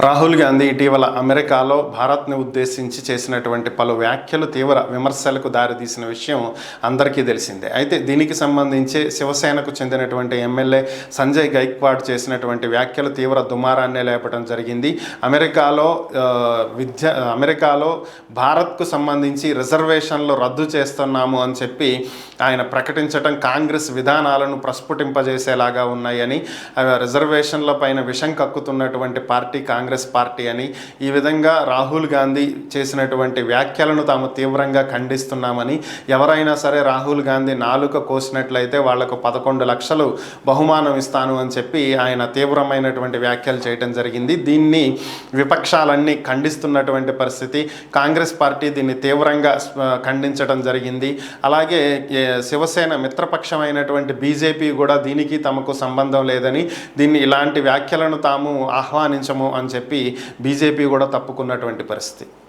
రాహుల్ గాంధీ ఇటీవల అమెరికాలో భారత్ని ఉద్దేశించి చేసినటువంటి పలు వ్యాఖ్యలు తీవ్ర విమర్శలకు దారితీసిన విషయం అందరికీ తెలిసిందే. అయితే దీనికి సంబంధించి శివసేనకు చెందినటువంటి ఎమ్మెల్యే సంజయ్ గైక్వాడ్ చేసినటువంటి వ్యాఖ్యలు తీవ్ర దుమారాన్నే లేపడం జరిగింది. అమెరికాలో భారత్కు సంబంధించి రిజర్వేషన్లు రద్దు చేస్తున్నాము అని చెప్పి ఆయన ప్రకటించడం కాంగ్రెస్ విధానాలను ప్రస్ఫుటింపజేసేలాగా ఉన్నాయని, రిజర్వేషన్ల పైన విషం కక్కుతున్నటువంటి పార్టీ కాంగ్రెస్ పార్టీ అని, ఈ విధంగా రాహుల్ గాంధీ చేసినటువంటి వ్యాఖ్యలను తాము తీవ్రంగా ఖండిస్తున్నామని, ఎవరైనా సరే రాహుల్ గాంధీ నాలుక కోసినట్లయితే వాళ్లకు 11 లక్షలు బహుమానం ఇస్తాను అని చెప్పి ఆయన తీవ్రమైనటువంటి వ్యాఖ్యలు చేయడం జరిగింది. దీన్ని విపక్షాలన్నీ ఖండిస్తున్నటువంటి పరిస్థితి. కాంగ్రెస్ పార్టీ దీన్ని తీవ్రంగా ఖండించడం జరిగింది. అలాగే శివసేన మిత్రపక్షమైనటువంటి బీజేపీ కూడా దీనికి తమకు సంబంధం లేదని, దీన్ని ఇలాంటి వ్యాఖ్యలను తాము ఆహ్వానించము అని చెప్పి బీజేపీ కూడా తప్పుకున్నటువంటి పరిస్థితి.